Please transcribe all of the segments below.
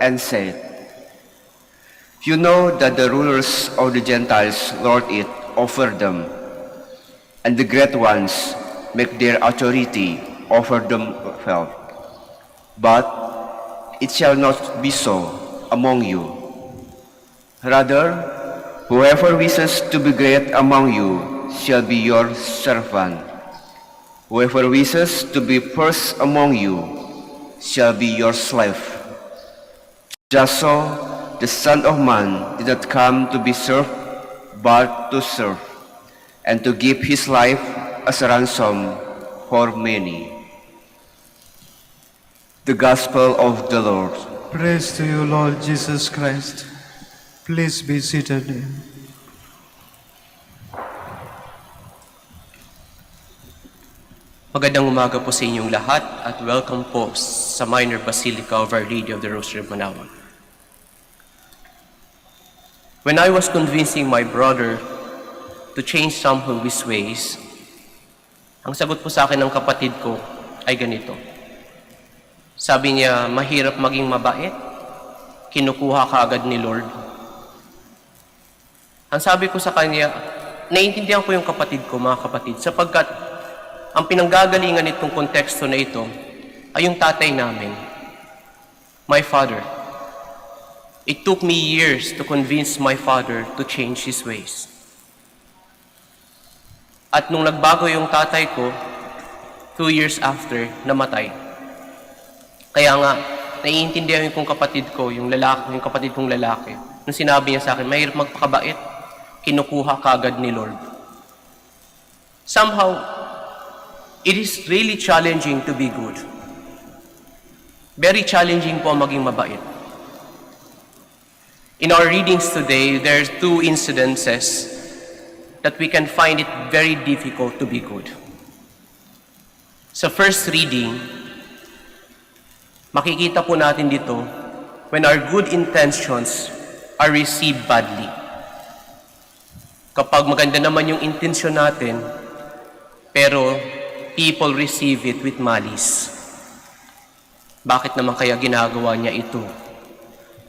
and said, "You know that the rulers of the Gentiles lord it over them, and the great ones make their authority over themselves. But it shall not be so among you. Rather, whoever wishes to be great among you shall be your servant. Whoever wishes to be first among you shall be your slave. Just so, the Son of Man did not come to be served, but to serve, and to give his life as a ransom for many." The Gospel of the Lord. Praise to you, Lord Jesus Christ. Please be seated. Magandang umaga po sa inyong lahat at welcome po sa Minor Basilica of Our Lady of the Rosary of Manaoag. When I was convincing my brother to change some of his ways, ang sagot po sa akin ng kapatid ko ay ganito. Sabi niya, mahirap maging mabait, kinukuha ka agad ni Lord. Ang sabi ko sa kanya, naiintindihan ko yung kapatid ko, mga kapatid, sapagkat ang pinanggagalingan nitong konteksto na ito ay yung tatay namin, my father. It took me years to convince my father to change his ways. At nung nagbago yung tatay ko, 2 years after, namatay. Kaya nga, naiintindihan kong kapatid ko, yung kapatid kong lalaki, nung sinabi niya sa akin, mahirap magpakabait, kinukuha kagad ni Lord. Somehow, it is really challenging to be good. Very challenging po maging mabait. In our readings today, there are 2 incidences that we can find it very difficult to be good. Sa first reading, makikita po natin dito when our good intentions are received badly. Kapag maganda naman yung intensyon natin, pero people receive it with malice. Bakit naman kaya ginagawa niya ito?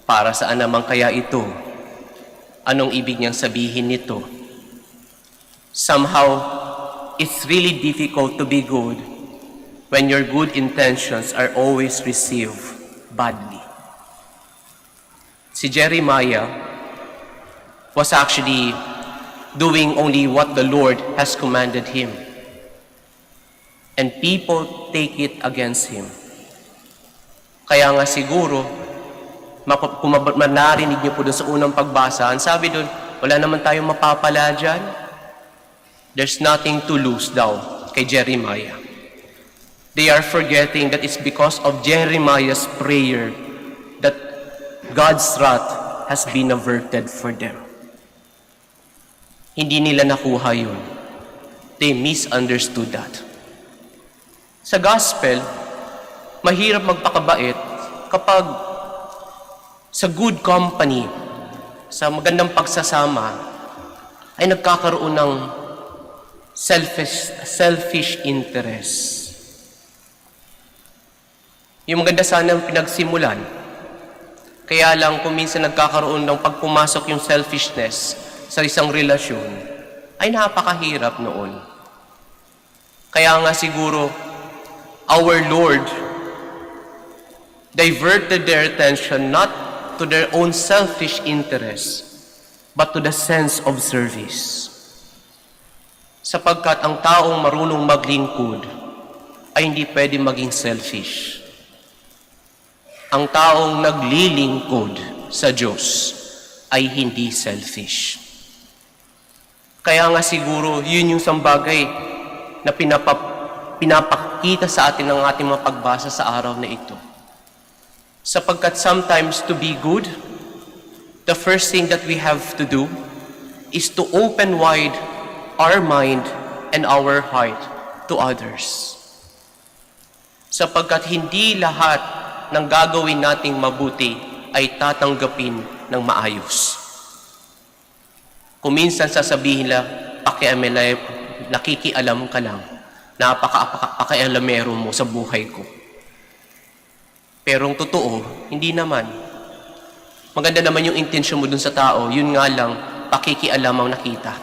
Para saan naman kaya ito? Anong ibig niyang sabihin nito? Somehow, it's really difficult to be good when your good intentions are always received badly. Si Jeremiah was actually doing only what the Lord has commanded him. And people take it against him. Kaya nga siguro, kung narinig niyo po doon sa unang pagbasa, ang sabi doon, wala naman tayong mapapala dyan. There's nothing to lose daw kay Jeremiah. They are forgetting that it's because of Jeremiah's prayer that God's wrath has been averted for them. Hindi nila nakuha yun. They misunderstood that. Sa gospel, mahirap magpakabait kapag sa good company, sa magandang pagsasama, ay nagkakaroon ng selfish interest. Yung maganda sana ang pinagsimulan. Kaya lang kung minsan nagkakaroon ng pagpumasok yung selfishness sa isang relasyon, ay napakahirap noon. Kaya nga siguro, our Lord diverted their attention not to their own selfish interests, but to the sense of service. Sapagkat ang taong marunong maglingkod ay hindi pwede maging selfish. Ang taong naglilingkod sa Diyos ay hindi selfish. Kaya nga siguro, yun yung isang bagay na pinapakita sa atin ng ating mga pagbasa sa araw na ito. Sapagkat sometimes to be good, the first thing that we have to do is to open wide our mind and our heart to others. Sapagkat hindi lahat ng gagawin nating mabuti ay tatanggapin ng maayos. Kung minsan sasabihin lang, nakikialam ka lang, napaka-pakialamero mo sa buhay ko. Pero ang totoo, hindi naman. Maganda naman yung intensyon mo dun sa tao, yun nga lang, pakikialam ang nakita.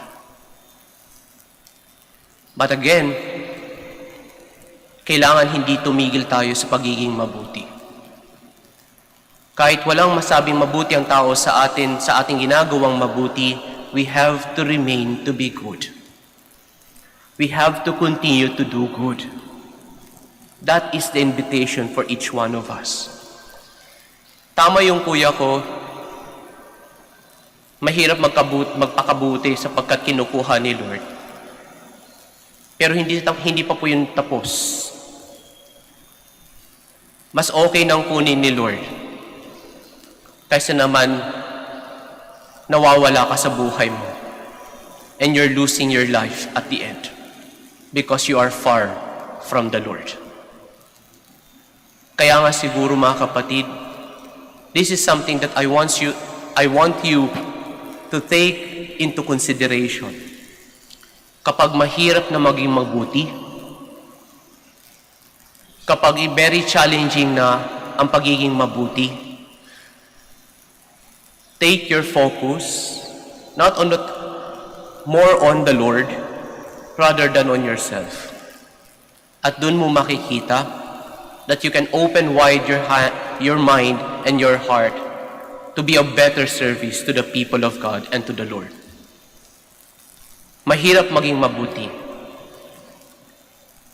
But again, kailangan hindi tumigil tayo sa pagiging mabuti. Kahit walang masabing mabuti ang tao sa atin, sa ating ginagawang mabuti, we have to remain to be good. We have to continue to do good. That is the invitation for each one of us. Tama yung kuya ko, mahirap magpakabuti sapagkat kinukuha ni Lord. Pero hindi pa po yun tapos. Mas okay nang kunin ni Lord kaysa naman nawawala ka sa buhay mo and you're losing your life at the end because you are far from the Lord. Kaya nga siguro mga kapatid, this is something that I want you to take into consideration. Kapag mahirap na maging mabuti, kapag very challenging na ang pagiging mabuti, take your focus more on the Lord rather than on yourself. At dun mo makikita that you can open wide your mind and your heart to be of better service to the people of God and to the Lord. Mahirap maging mabuti.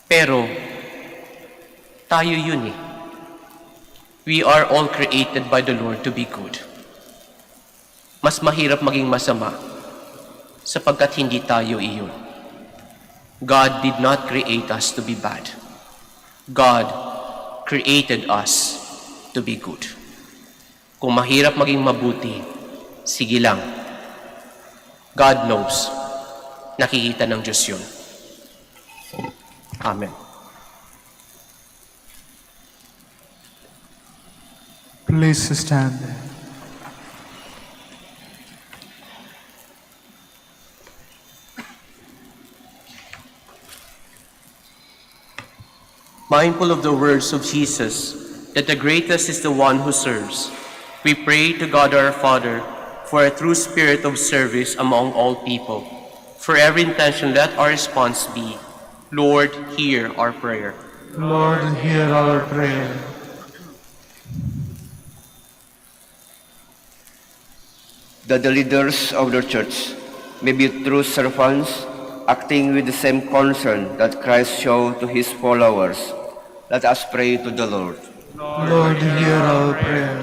Pero, tayo yun eh. We are all created by the Lord to be good. Mas mahirap maging masama sapagkat hindi tayo iyon. God did not create us to be bad. God created us to be good. Kung mahirap maging mabuti, sige lang. God knows. Nakikita ng Diyos yun. Amen. Please stand. Mindful of the words of Jesus, that the greatest is the one who serves, we pray to God our Father for a true spirit of service among all people. For every intention, let our response be, Lord, hear our prayer. Lord, hear our prayer. That the leaders of the church may be true servants, acting with the same concern that Christ showed to his followers. Let us pray to the Lord. Lord, hear our prayer.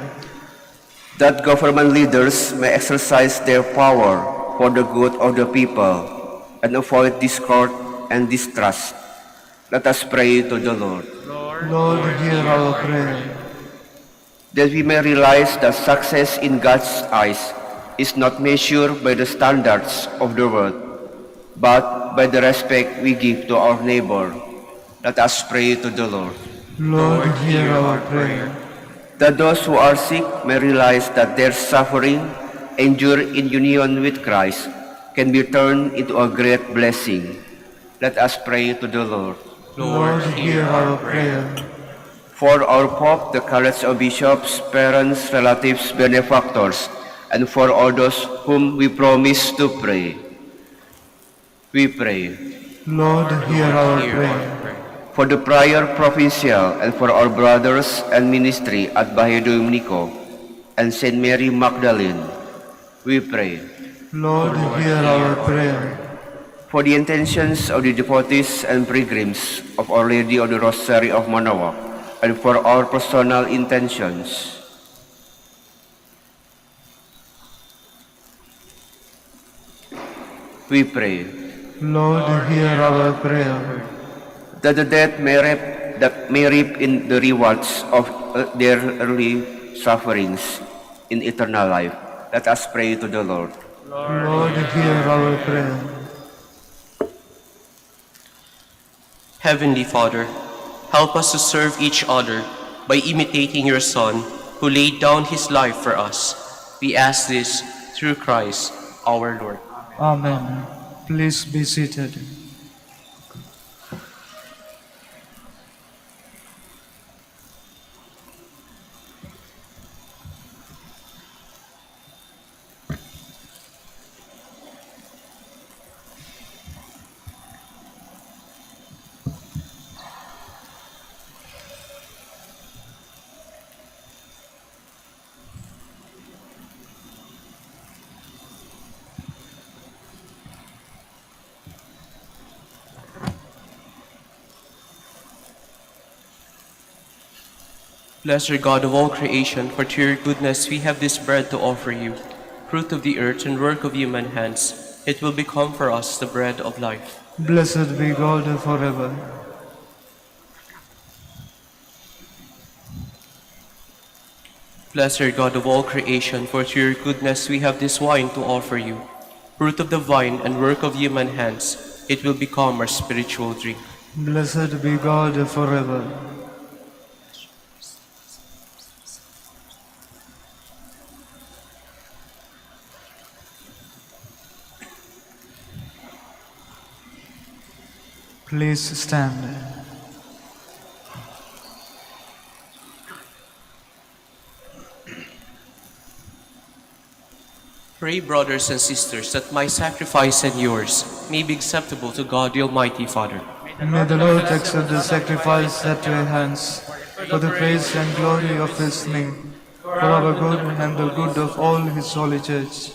That government leaders may exercise their power for the good of the people and avoid discord and distrust. Let us pray to the Lord. Lord, hear our prayer. That we may realize that success in God's eyes is not measured by the standards of the world, but by the respect we give to our neighbor. Let us pray to the Lord. Lord, hear our prayer. That those who are sick may realize that their suffering, endured in union with Christ, can be turned into a great blessing. Let us pray to the Lord. Lord, hear our prayer. For our Pope, the College of Bishops, parents, relatives, benefactors, and for all those whom we promise to pray, we pray. Lord, hear our prayer. For the Prior Provincial and for our brothers and ministry at Bahay Dominico and St. Mary Magdalene, we pray. Lord, hear our prayer. For the intentions of the devotees and pilgrims of Our Lady of the Rosary of Manaoag, and for our personal intentions, we pray. Lord, hear our prayer. That the dead may reap in the rewards of their early sufferings in eternal life. Let us pray to the Lord. Lord, hear our prayer. Heavenly Father, help us to serve each other by imitating your Son who laid down his life for us. We ask this through Christ our Lord. Amen. Please be seated. Blessed God of all creation, for to your goodness we have this bread to offer you, fruit of the earth and work of human hands. It will become for us the bread of life. Blessed be God forever. Blessed God of all creation, for to your goodness we have this wine to offer you, fruit of the vine and work of human hands. It will become our spiritual drink. Blessed be God forever. Please stand. Pray, brothers and sisters, that my sacrifice and yours may be acceptable to God the Almighty Father. May the Lord accept the sacrifice at your hands, for the praise and glory of his name, for our good and the good of all his holy church.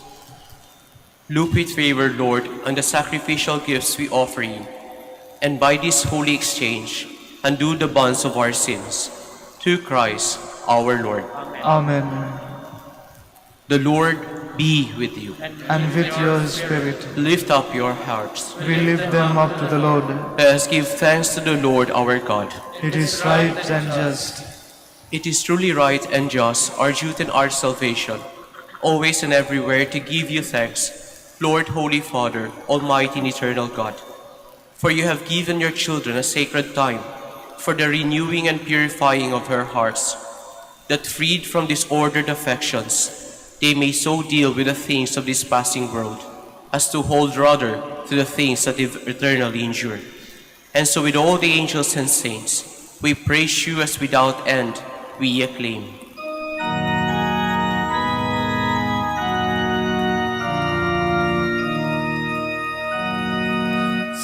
Look with favor, Lord, on the sacrificial gifts we offer you, and by this holy exchange, undo the bonds of our sins. Through Christ our Lord. Amen. The Lord be with you. And with your spirit, Lift up your hearts. we lift them up to the Lord. Let us give thanks to the Lord our God. It is right and just. It is truly right and just, our duty and our salvation, always and everywhere to give you thanks, Lord, Holy Father, Almighty and Eternal God. For you have given your children a sacred time for the renewing and purifying of their hearts, that freed from disordered affections, they may so deal with the things of this passing world, as to hold rather to the things that eternally endure. And so with all the angels and saints, we praise you as without end we acclaim.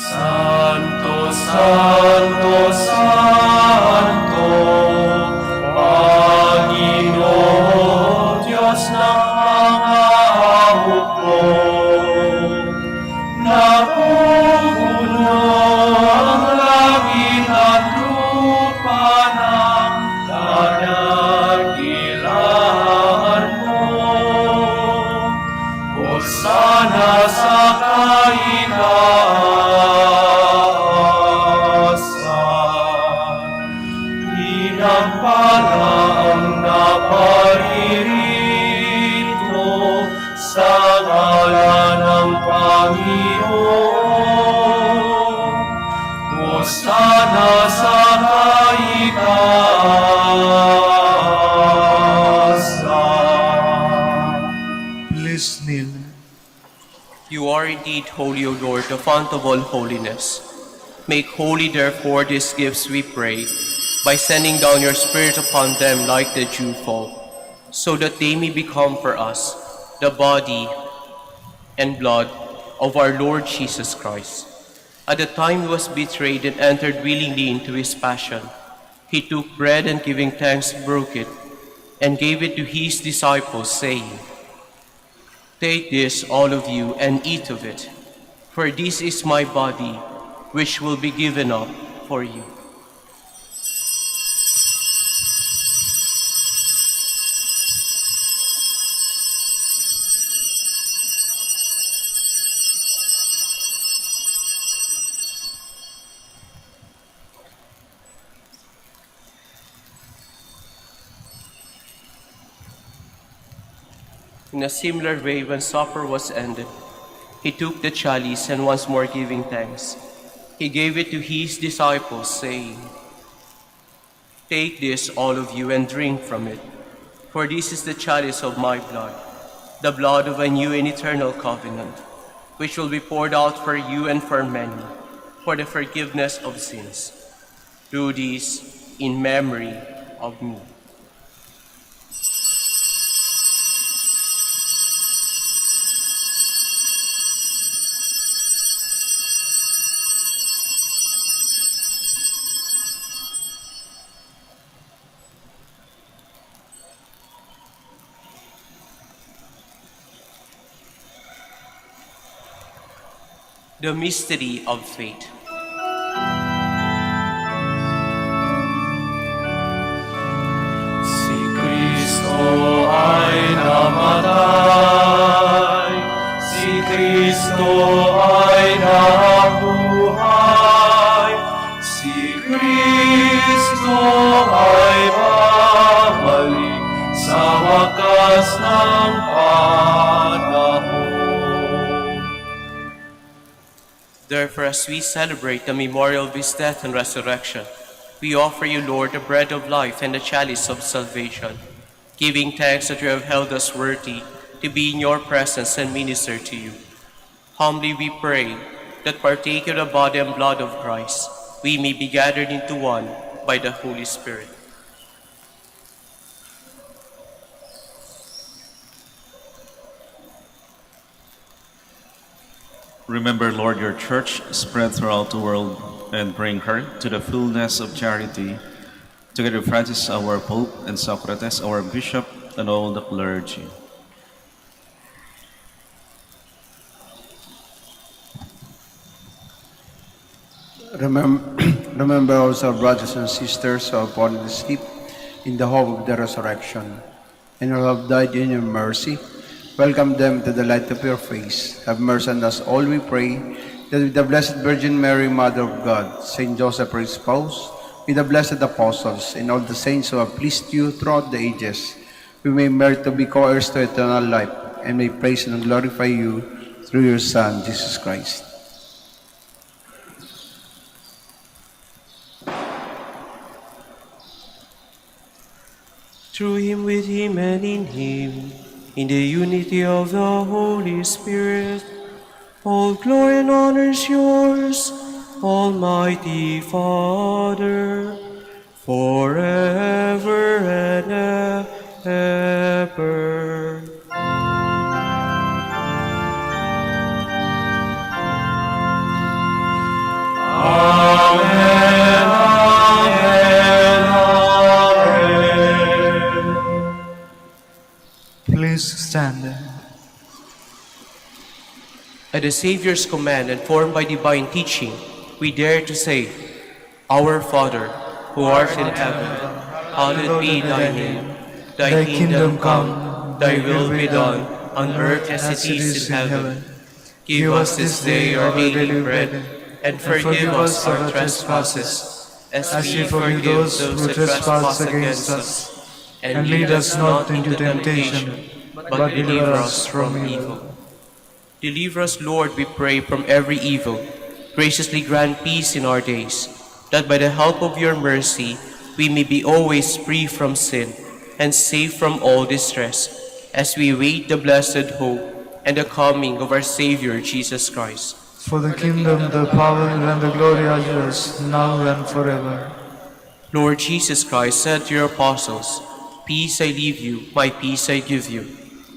Santo, Santo, Santo, Panginoon Diyos ng mga hukbo, napupuno ang langit at lupa ng kadakilaan mo. Hosana sa kaitaasan, pinagpala ang naparirito sa ngalan ng Panginoon. Hosana sa kaitaasan. Please kneel. You are indeed holy, O Lord, the fount of all holiness. Make holy, therefore, these gifts, we pray, by sending down your Spirit upon them like the dewfall, so that they may become for us the body and blood of our Lord Jesus Christ. At the time he was betrayed and entered willingly into his passion, he took bread and giving thanks broke it and gave it to his disciples, saying, "Take this, all of you, and eat of it, for this is my body, which will be given up for you." In a similar way, when supper was ended, he took the chalice and once more giving thanks, he gave it to his disciples, saying, "Take this, all of you, and drink from it, for this is the chalice of my blood, the blood of a new and eternal covenant, which will be poured out for you and for many, for the forgiveness of sins. Do this in memory of me." The mystery of faith. wakas ng panahon. Therefore, as we celebrate the memorial of his death and resurrection, we offer you, Lord, the bread of life and the chalice of salvation, giving thanks that you have held us worthy to be in your presence and minister to you. Humbly we pray that partake of the body and blood of Christ, we may be gathered into one by the Holy Spirit. Remember, Lord, your church spread throughout the world and bring her to the fullness of charity, together with Francis, our Pope, and Socrates, our Bishop, and all the clergy. Remember also our brothers and sisters who have fallen asleep in the hope of the resurrection, and who have died in your mercy. Welcome them to the light of your face. Have mercy on us all, we pray, that with the Blessed Virgin Mary, Mother of God, Saint Joseph, her spouse, with the blessed apostles, and all the saints who have pleased you throughout the ages, we may merit to be co-heirs to eternal life, and may praise and glorify you through your Son, Jesus Christ. Through him, with him, and in him, in the unity of the Holy Spirit, all glory and honor is yours, Almighty Father, forever and ever. Amen, amen, amen. Please stand. At the Savior's command and formed by divine teaching, we dare to say, Our Father, who art in heaven, hallowed be thy name. Thy kingdom come, thy will be done, on earth as it is in heaven. Give us this day our daily bread, and forgive us our trespasses, as we forgive those who trespass against us. And lead us not into temptation, but deliver us from evil. Deliver us, Lord, we pray, from every evil. Graciously grant peace in our days, that by the help of your mercy we may be always free from sin and safe from all distress, as we wait the blessed hope and the coming of our Savior Jesus Christ. For the kingdom, the power, and the glory are yours, now and forever. Lord Jesus Christ said to your apostles, Peace I leave you, my peace I give you.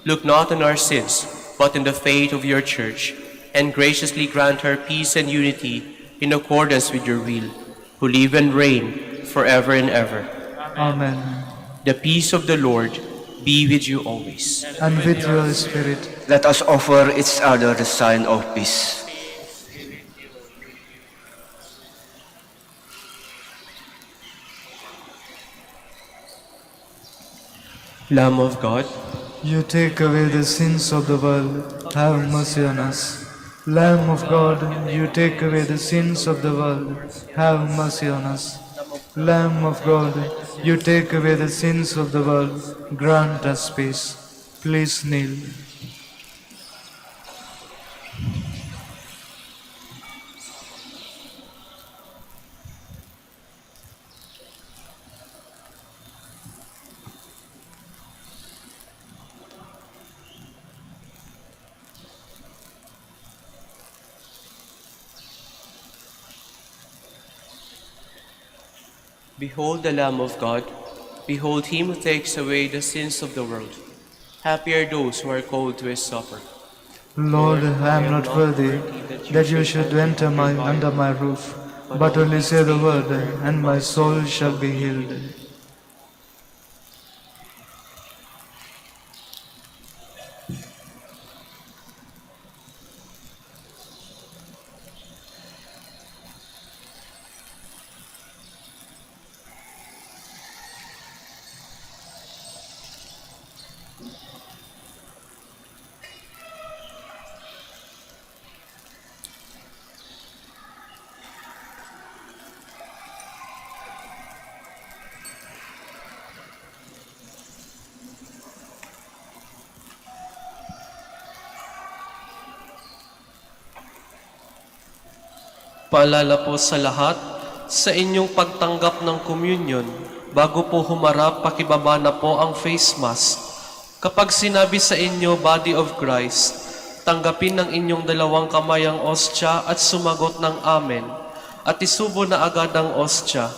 Look not on our sins, but in the faith of your church, and graciously grant her peace and unity in accordance with your will, who live and reign forever and ever. Amen. The peace of the Lord be with you always. And with your spirit. Let us offer each other the sign of peace. Lamb of God, You take away the sins of the world, have mercy on us. Lamb of God, you take away the sins of the world, have mercy on us. Lamb of God, you take away the sins of the world, grant us peace. Please kneel. behold the Lamb of God. Behold him who takes away the sins of the world. Happy are those who are called to his supper. Lord, I am not worthy that you should enter under my roof, but only say the word, and my soul shall be healed. Paalala po sa lahat, sa inyong pagtanggap ng communion, bago po humarap, pakibaba na po ang face mask. Kapag sinabi sa inyo, Body of Christ, tanggapin ng inyong dalawang kamay ang ostya at sumagot ng Amen, at isubo na agad ang ostya.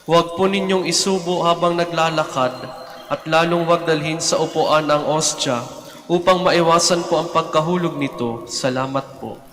Huwag po ninyong isubo habang naglalakad, at lalong huwag dalhin sa upuan ang ostya, upang maiwasan po ang pagkahulog nito. Salamat po.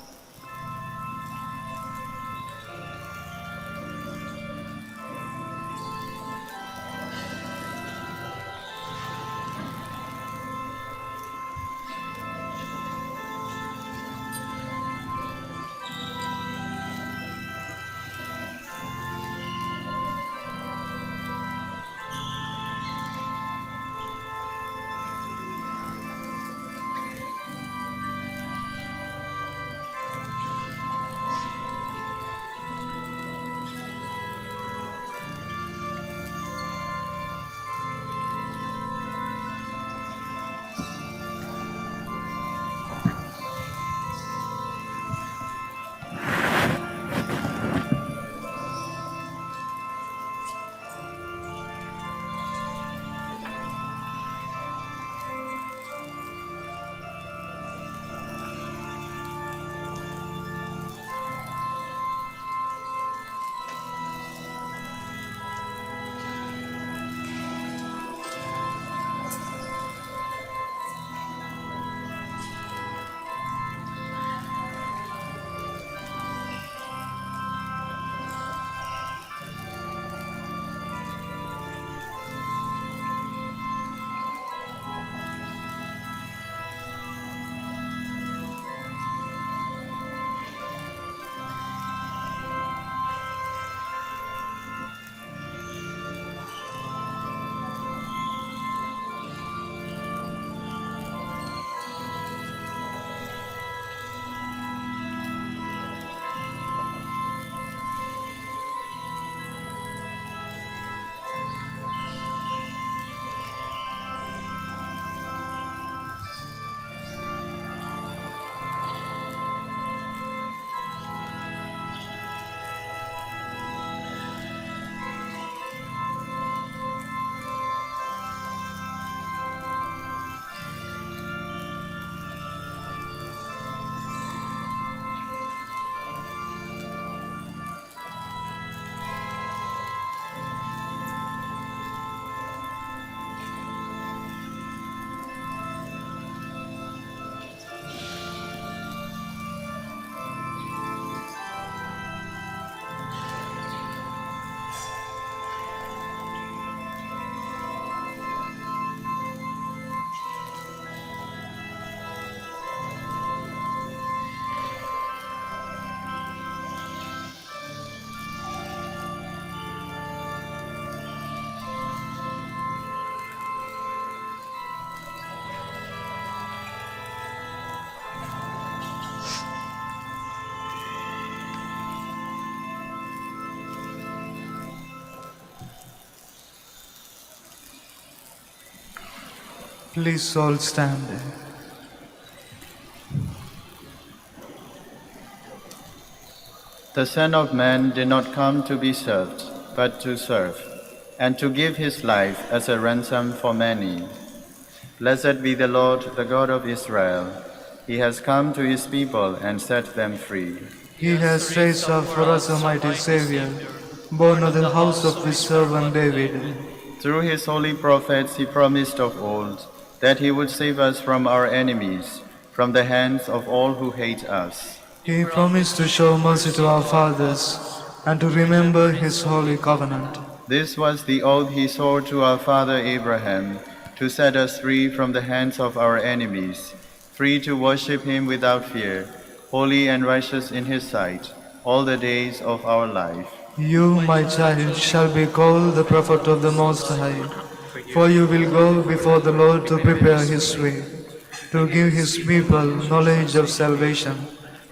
Please all stand. The Son of Man did not come to be served, but to serve, and to give his life as a ransom for many. Blessed be the Lord, the God of Israel. He has come to his people and set them free. He has raised up for us a mighty Savior, born of the house of his servant David. Through his holy prophets he promised of old that he would save us from our enemies, from the hands of all who hate us. He promised to show mercy to our fathers and to remember his holy covenant. This was the oath he swore to our father Abraham, to set us free from the hands of our enemies, free to worship him without fear, holy and righteous in his sight, all the days of our life. You, my child, shall be called the prophet of the Most High, for you will go before the Lord to prepare his way, to give his people knowledge of salvation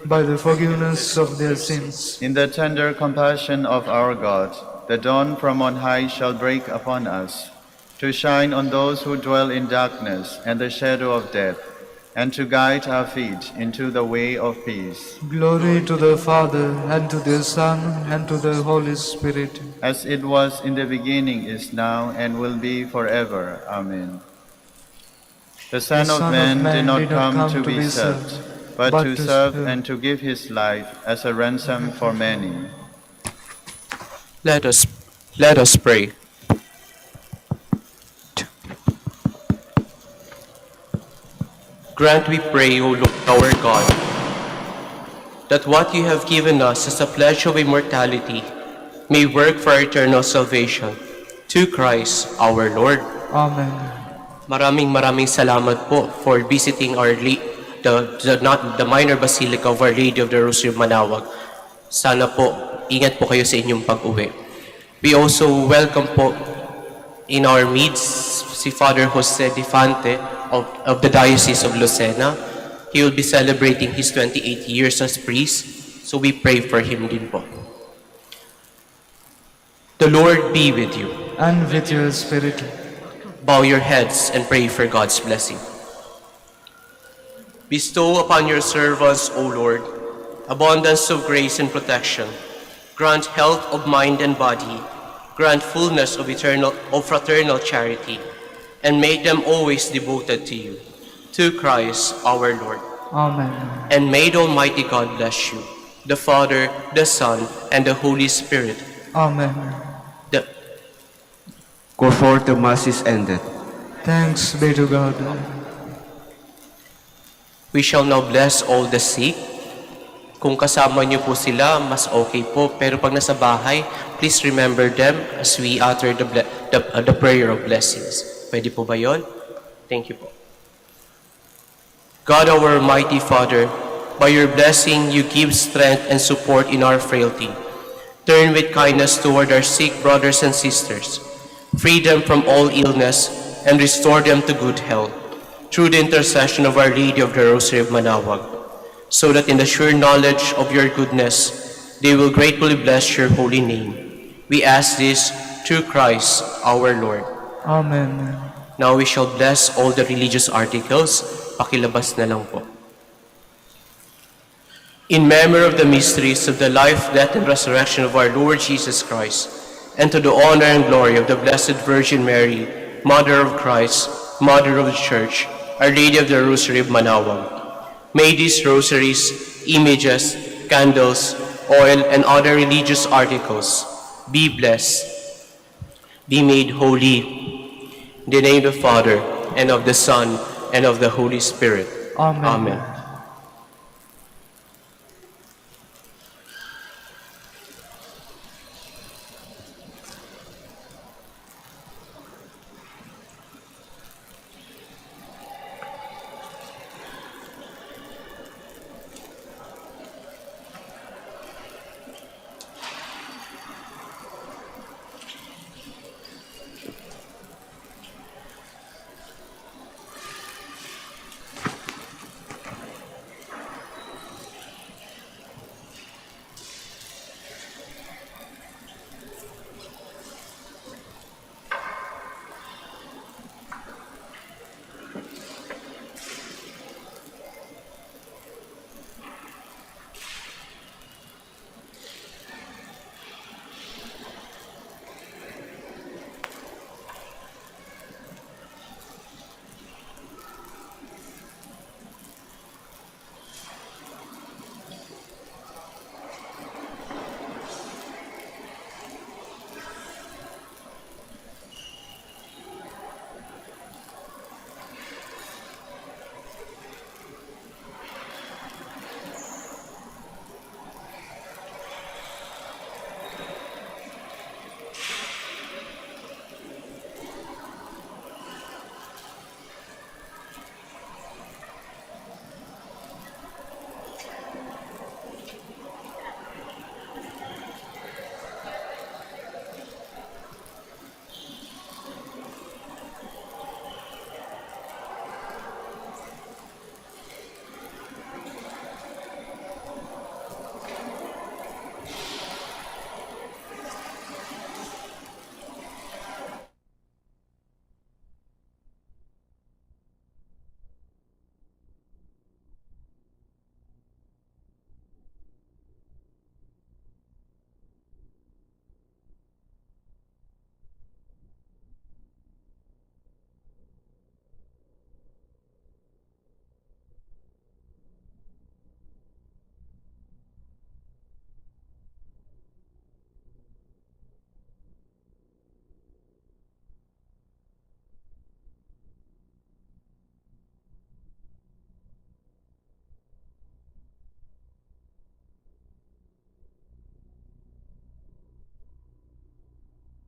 by the forgiveness of their sins. In the tender compassion of our God, the dawn from on high shall break upon us, to shine on those who dwell in darkness and the shadow of death, and to guide our feet into the way of peace. Glory to the Father, and to the Son, and to the Holy Spirit. As it was in the beginning, is now, and will be forever. Amen. The Son of Man did not come to be served, but to serve and to give his life as a ransom for many. Let us pray. Grant, we pray, O Lord our God, that what you have given us as a pledge of immortality may work for our eternal salvation. To Christ our Lord. Amen. Maraming salamat po for visiting the minor basilica of Our Lady of the Rosary of Manaoag. Sana po, ingat po kayo sa inyong pag-uwi. We also welcome po in our midst si Father Jose Difante of the Diocese of Lucena. He will be celebrating his 28 years as priest, so we pray for him din po. The Lord be with you. And with your spirit. Bow your heads and pray for God's blessing. Bestow upon your servants, O Lord, abundance of grace and protection. Grant health of mind and body. Grant fullness of fraternal charity, and make them always devoted to you. To Christ our Lord. Amen. And may the Almighty God bless you, the Father, the Son, and the Holy Spirit. Amen. Go forth, the Mass is ended. Thanks be to God. We shall now bless all the sick. Kung kasama niyo po sila, mas okay po. Pero pag nasa bahay, please remember them as we utter the prayer of blessings. Pwede po ba yun? Thank you po. God, our mighty Father, by your blessing, you give strength and support in our frailty. Turn with kindness toward our sick brothers and sisters. Free them from all illness and restore them to good health through the intercession of Our Lady of the Rosary of Manaoag, so that in the sure knowledge of your goodness, they will gratefully bless your holy name. We ask this through Christ our Lord. Amen. Now we shall bless all the religious articles. Pakilabas na lang po. In memory of the mysteries of the life, death, and resurrection of our Lord Jesus Christ, and to the honor and glory of the Blessed Virgin Mary, Mother of Christ, Mother of the Church, Our Lady of the Rosary of Manaoag, may these rosaries, images, candles, oil, and other religious articles be blessed, be made holy. In the name of the Father, and of the Son, and of the Holy Spirit. Amen. Amen.